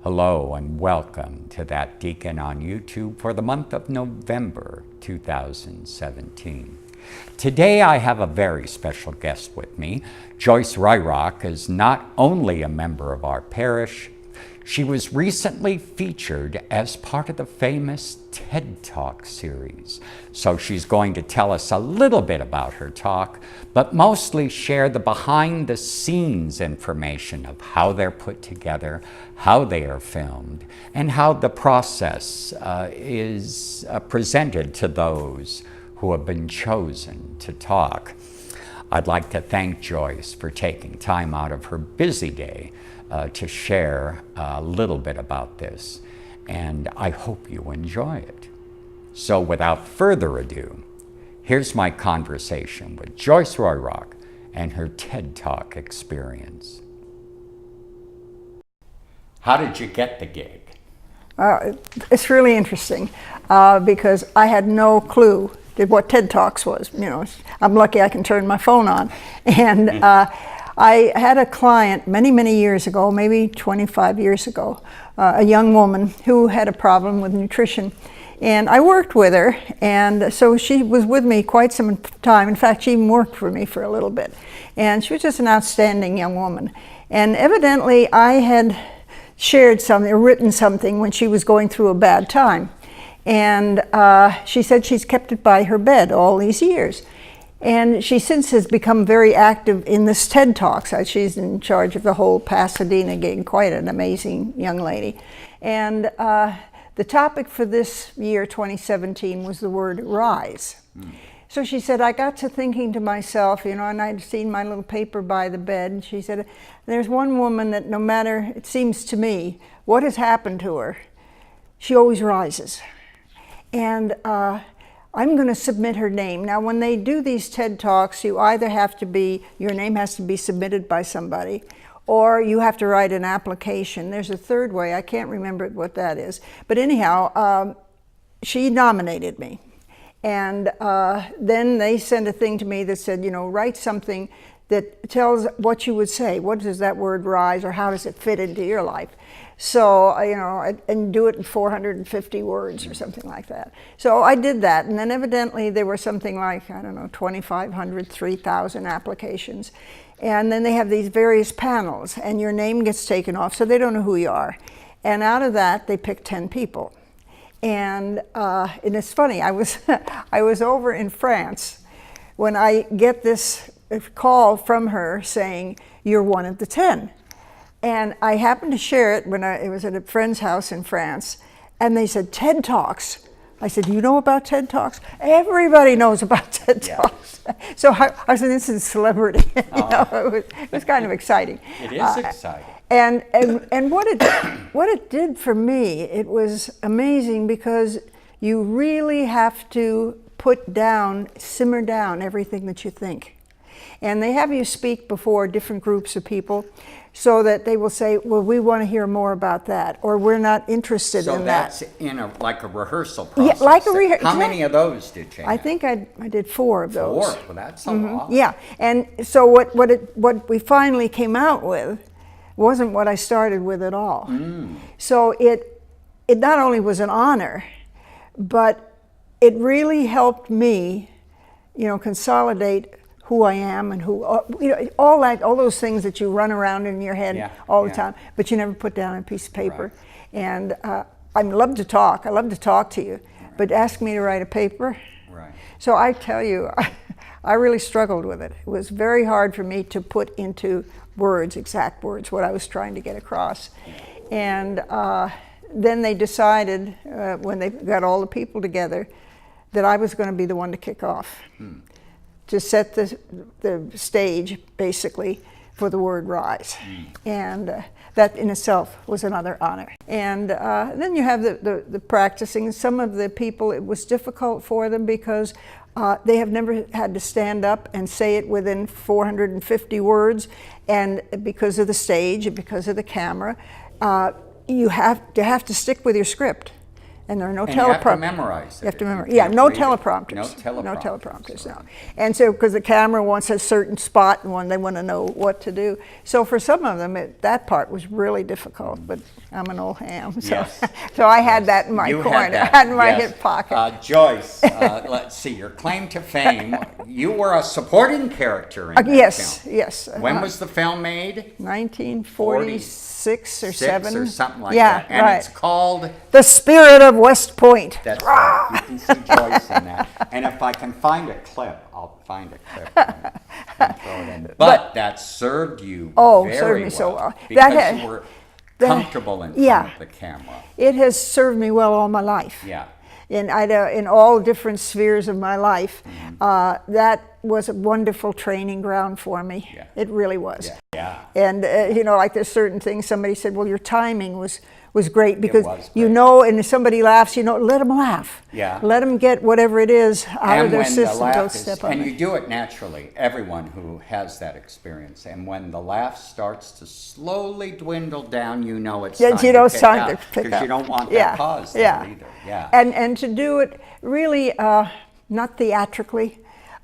Hello and welcome to That Deacon on YouTube for the month of November 2017. Today I have a very special guest with me. Joyce Ruygrok is not only a member of our parish, she was recently featured as part of the famous TEDtalk series. So she's going to tell us a little bit about her talk, but mostly share the behind the scenes information of how they're put together, how they are filmed, and how the process is presented to those who have been chosen to talk. I'd like to thank Joyce for taking time out of her busy day to share a little bit about this, and I hope you enjoy it. So without further ado, here's my conversation with Joyce Ruygrok and her TED Talk experience. How did you get the gig? It's really interesting because I had no clue what TED Talks was. You know, I'm lucky I can turn my phone on. And I had a client many years ago, maybe 25 years ago, a young woman who had a problem with nutrition. And I worked with her, and so she was with me quite some time. In fact, she even worked for me for a little bit. And she was just an outstanding young woman. And evidently I had shared something, or written something when she was going through a bad time. And she said she's kept it by her bed all these years. And she since has become very active in this TED Talks. She's in charge of the whole Pasadena gig, quite an amazing young lady. And the topic for this year, 2017, was the word rise. So she said, I got to thinking to myself, you know, and I'd seen my little paper by the bed, and she said, there's one woman that no matter, it seems to me, what has happened to her, she always rises. And I'm going to submit her name. Now, when they do these TED Talks, you either have to be, your name has to be submitted by somebody, or you have to write an application. There's a third way. I can't remember what that is. But anyhow, she nominated me. And then they sent a thing to me that said, you know, write something that tells what you would say. What does that word rise, or how does it fit into your life? So, you know, and do it in 450 words or something like that. So I did that, and then evidently there were something like, I don't know, 2,500, 3,000 applications. And then they have these various panels, and your name gets taken off, so they don't know who you are. And out of that, they pick 10 people. And it's funny, I was over in France when I get this call from her saying, you're one of the 10. And I happened to share it when it was at a friend's house in France, and they said, TED Talks. I said, you know about TED Talks? Everybody knows about TED Talks. Yeah. So I was an instant celebrity. You know, it was kind of exciting. It is exciting. And what it did for me, it was amazing, because you really have to simmer down everything that you think. And they have you speak before different groups of people, so that they will say, well, we want to hear more about that, or we're not interested in that. So that's in like a rehearsal process? Yeah, like a rehearsal. How many of those did you have? I think I did 4 of those. 4? Well, that's a lot. Yeah, and so what we finally came out with wasn't what I started with at all. So it not only was an honor, but it really helped me, you know, consolidate who I am and who, you know, all those things that you run around in your head all the time, but you never put down on a piece of paper. Right. And I love to talk. I love to talk to you, but ask me to write a paper. Right. So I tell you, I really struggled with it. It was very hard for me to put into words, exact words, what I was trying to get across. And then they decided, when they got all the people together, that I was going to be the one to kick off. To set the stage, basically, for the word rise. And that in itself was another honor. And then you have the practicing. Some of the people, it was difficult for them because they have never had to stand up and say it within 450 words. And because of the stage and because of the camera, you have to stick with your script. And there are no And you have to teleprompters. memorize it. You have to You memorize. can't Yeah, no read it. teleprompters. No teleprompters. No teleprompters, no. Right. And so, because the camera wants a certain spot and when they want to know what to do. So for some of them, that part was really difficult, but I'm an old ham. So, Yes. so I had that in my You corner, had that, in my yes. hip pocket. Joyce, let's see, your claim to fame, you were a supporting character in that Yes, film. yes. When was the film made? 1946 or 7. Or something like yeah, that. And right. it's called... The Spirit of West Point. That's right. You can see Joyce in that. And if I can find a clip, I'll find a clip and throw it in. But that served you very served me well. so well. Because you were comfortable in front of the camera. It has served me well all my life. Yeah. In all different spheres of my life. That was a wonderful training ground for me. Yeah. It really was. Yeah. And like there's certain things, somebody said, well, your timing was great because was you great. know, and if somebody laughs, let them laugh. Yeah. Let them get whatever it is out of their when the system. laugh Don't is- step on and it. you do it naturally, everyone who has that experience. And when the laugh starts to slowly dwindle down, you know it's time You know, to it's pick time up, to pick because you up. don't want Yeah, that pause yeah. there either. Yeah. And to do it really not theatrically.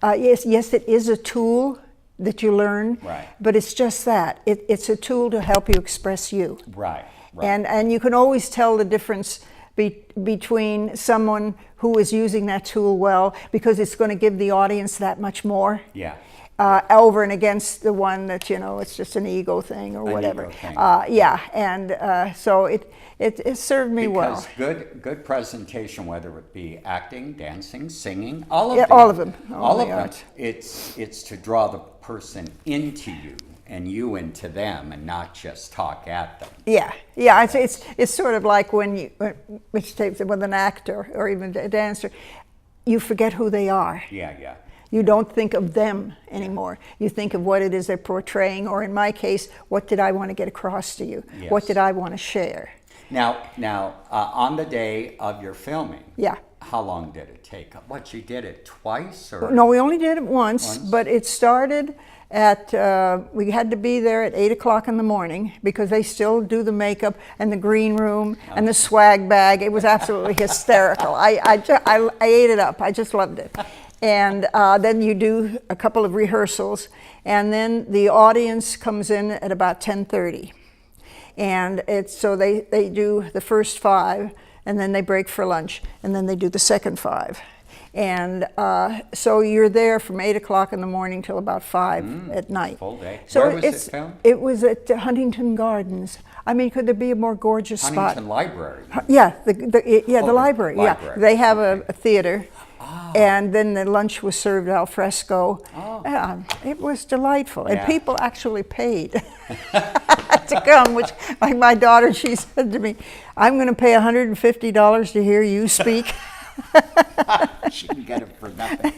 Yes, it is a tool that you learn, Right. but it's just that. It's a tool to help you express you. Right. And you can always tell the difference between someone who is using that tool well, because it's going to give the audience that much more. Yeah. Over and against the one that, it's just an ego thing or whatever. Ego thing. So it served me well. Because good presentation, whether it be acting, dancing, singing, all of Yeah, them. all of them. All of the them. arts. It's to draw the person into you and you into them, and not just talk at them. Yeah. It's sort of like when with an actor or even a dancer, you forget who they are. Yeah. You don't think of them anymore. You think of what it is they're portraying, or in my case, what did I want to get across to you? Yes. What did I want to share? Now, on the day of your filming, Yeah. how long did it take? What, you did it twice? Or? No, we only did it once, but it started at, we had to be there at 8 o'clock in the morning because they still do the makeup and the green room and the swag bag. It was absolutely hysterical. I ate it up. I just loved it. And then you do a couple of rehearsals, and then the audience comes in at about 10:30. And so they do the first 5, and then they break for lunch, and then they do the second 5. And so you're there from 8 o'clock in the morning till about 5 at night. Full day. So Where was it filmed? It was at Huntington Gardens. I mean, could there be a more gorgeous Huntington spot? Library. Yeah, the library. Yeah, library. they have Okay. a theater. And then the lunch was served al fresco. It was delightful. And Yeah. people actually paid to come, which, like my daughter, she said to me, I'm going to pay $150 to hear you speak. She can get it for nothing.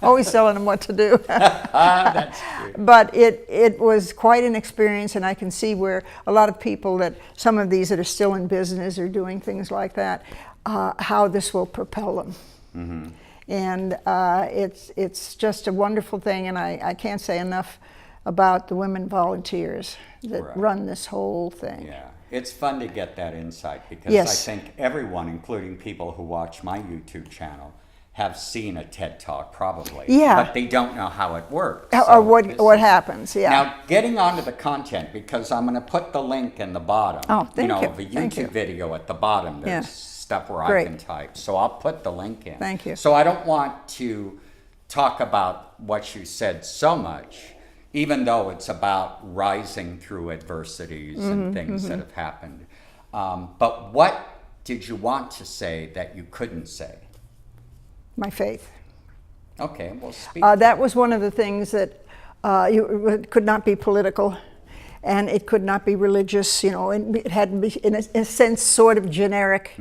Always telling them what to do. That's cute. But it was quite an experience, and I can see where a lot of people some of these that are still in business or doing things like that, how this will propel them. Mm-hmm. And it's just a wonderful thing, and I can't say enough about the women volunteers that Right. run this whole thing. Yeah, it's fun to get that insight because Yes. I think everyone, including people who watch my YouTube channel, have seen a TED Talk probably. Yeah. But they don't know how it works. Or So what this happens, yeah. Now, getting on to the content, because I'm going to put the link in the bottom. Oh, thank you. The Thank you. YouTube video at the bottom. There's Yeah. stuff where Great. I can type. So I'll put the link in. Thank you. So I don't want to talk about what you said so much, even though it's about rising through adversities and things that have happened. But what did you want to say that you couldn't say? My faith. Okay, well, speak. That was one of the things that it could not be political, and it could not be religious, and it had to be, in a sense, sort of generic.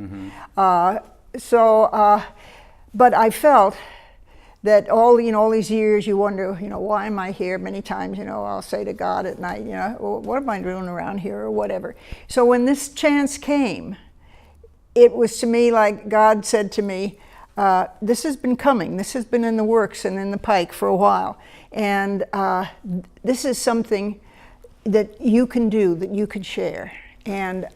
But I felt that all these years you wonder, why am I here? Many times, I'll say to God at night, well, what am I doing around here or whatever. So when this chance came, it was to me like God said to me, this has been coming. This has been in the works and in the pike for a while. And this is something that you can do, that you can share. And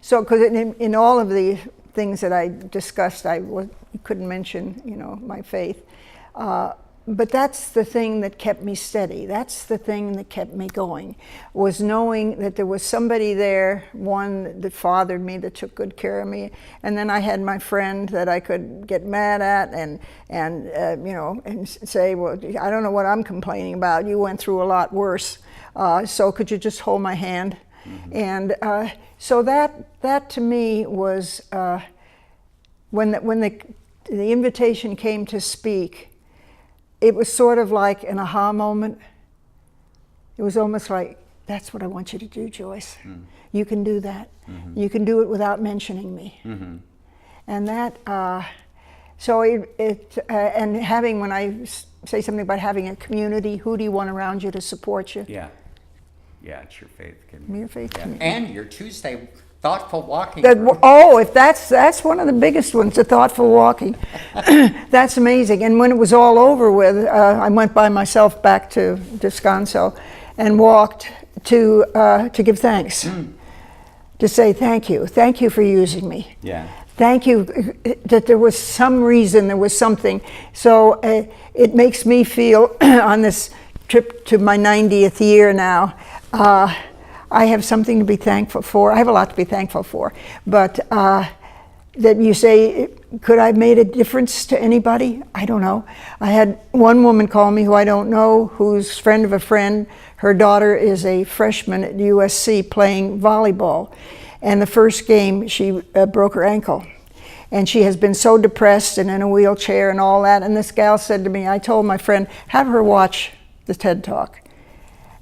so, because in all of the things that I discussed, couldn't mention, my faith. But that's the thing that kept me steady. That's the thing that kept me going, was knowing that there was somebody there, one that fathered me, that took good care of me, and then I had my friend that I could get mad at and say, well, I don't know what I'm complaining about. You went through a lot worse, so could you just hold my hand? Mm-hmm. And so that to me was when the invitation came to speak. It was sort of like an aha moment. It was almost like, that's what I want you to do, Joyce. Mm. You can do that. Mm-hmm. You can do it without mentioning me. Mm-hmm. And that, and having, when I say something about having a community, who do you want around you to support you? Yeah, it's your faith community. Your faith community. And your Tuesday thoughtful walking. If that's one of the biggest ones, the thoughtful walking. That's amazing. And when it was all over with, I went by myself back to Descanso and walked to give thanks, to say thank you for using me. Yeah. Thank you that there was some reason, there was something. So it makes me feel on this trip to my 90th year now. I have something to be thankful for. I have a lot to be thankful for. But that you say, could I have made a difference to anybody? I don't know. I had one woman call me who I don't know, who's friend of a friend. Her daughter is a freshman at USC playing volleyball. And the first game, she broke her ankle. And she has been so depressed and in a wheelchair and all that. And this gal said to me, I told my friend, have her watch the TED Talk.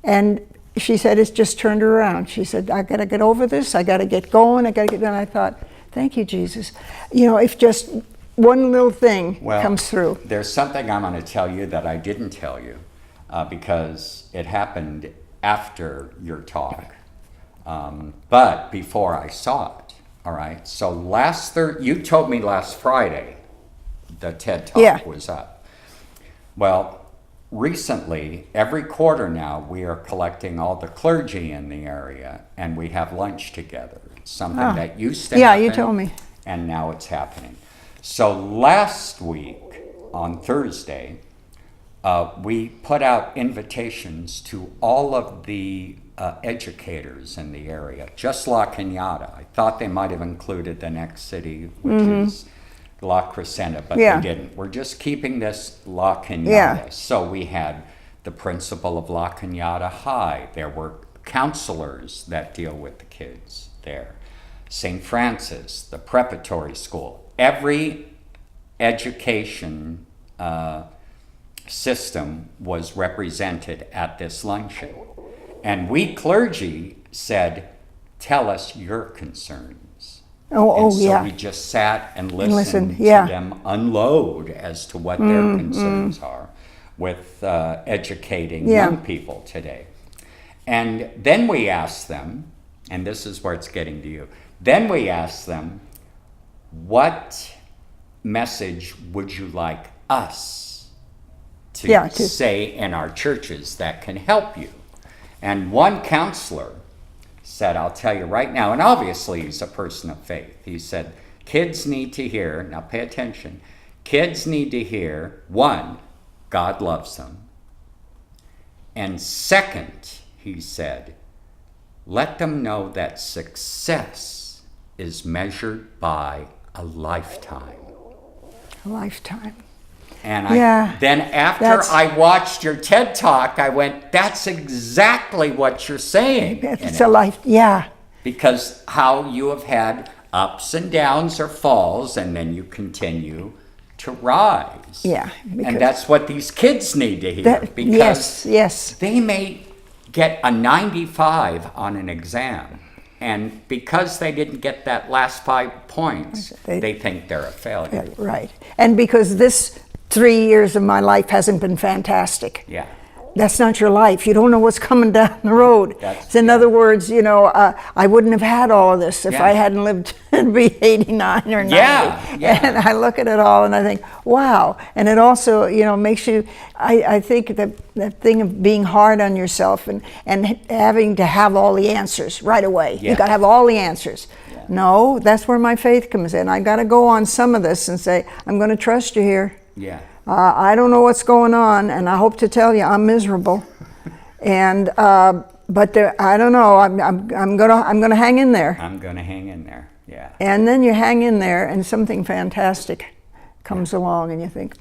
And she said, it's just turned her around. She said, I got to get over this. I got to get going. I got to get done. I thought, thank you, Jesus. If just one little thing comes through. There's something I'm going to tell you that I didn't tell you because it happened after your talk, but before I saw it. All right. So you told me last Friday the TED Talk was up. Well, recently, every quarter now, we are collecting all the clergy in the area, and we have lunch together. It's something that used to happen. Yeah, you told me. And now it's happening. So last week, on Thursday, we put out invitations to all of the educators in the area, just La Cañada. I thought they might have included the next city, which is La Crescenta, but they didn't. We're just keeping this La Cañada. Yeah. So we had the principal of La Cañada High. There were counselors that deal with the kids there. St. Francis, the preparatory school. Every education system was represented at this luncheon. And we clergy said, tell us your concerns. So we just sat and listened to them unload as to what their concerns are with educating young people today. And then we asked them, and this is where it's getting to you, then we asked them, what message would you like us to say in our churches that can help you? And one counselor said, I'll tell you right now, and obviously he's a person of faith. He said, kids need to hear, now pay attention, kids need to hear, one, God loves them. And second, he said, let them know that success is measured by a lifetime. A lifetime. And then after I watched your TED Talk, I went, that's exactly what you're saying. It's a life, Because how you have had ups and downs or falls, and then you continue to rise. Yeah. And that's what these kids need to hear. Because they may get a 95 on an exam. And because they didn't get that last 5 points, they think they're a failure. Right. And because this 3 years of my life hasn't been fantastic. Yeah. that's not your life. You don't know what's coming down the road. So in other words, you know, I wouldn't have had all of this if I hadn't lived to be 89 or 90. And I look at it all and I think, wow. And it also, you know, makes you, I think that thing of being hard on yourself and having to have all the answers right away. You got to have all the answers. No, that's where my faith comes in. I got to go on some of this and say, I'm going to trust you here. I don't know what's going on, and I hope to tell you I'm miserable. And but I don't know. I'm gonna hang in there. I'm gonna hang in there. Yeah. And then you hang in there, and something fantastic comes along, and you think,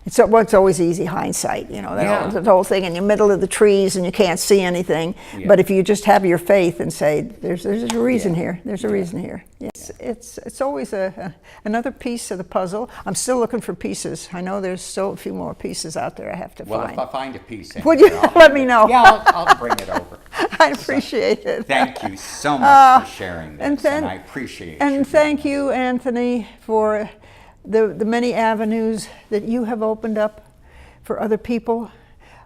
it's always easy hindsight, you know, the whole thing in the middle of the trees and you can't see anything. But if you just have your faith and say, there's a reason here, there's a reason here. It's always another piece of the puzzle. I'm still looking for pieces. I know there's still a few more pieces out there I have to find. Well, if I find a piece, would you let me know? Yeah, I'll bring it over. I appreciate it. Thank you so much for sharing this, and I appreciate it. And thank you, Anthony, for the many avenues that you have opened up for other people,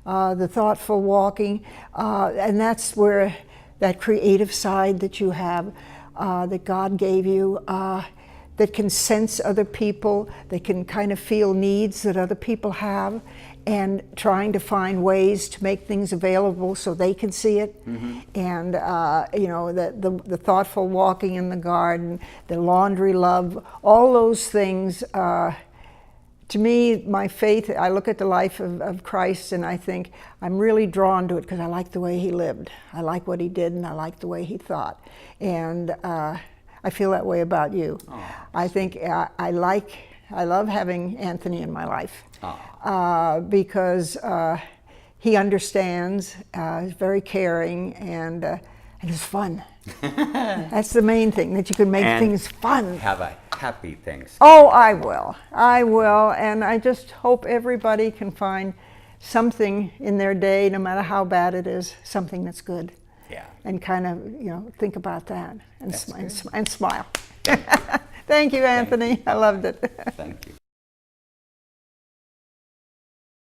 the thoughtful walking, and that's where that creative side that you have, that God gave you, that can sense other people, that can kind of feel needs that other people have, and trying to find ways to make things available so they can see it. And you know, the thoughtful walking in the garden, the laundry love, all those things. To me, my faith, I look at the life of Christ and I think I'm really drawn to it because I like the way he lived. I like what he did and I like the way he thought. And I feel that way about you. I think I love having Anthony in my life. Because he understands, is very caring, and it's fun. That's the main thing, that you can make things fun. Have a happy Thanksgiving. Oh, I will, and I just hope everybody can find something in their day, no matter how bad it is, something that's good. And kind of, you know, think about that and smile. Thank you. Thank you, Anthony. I loved it. Thank you.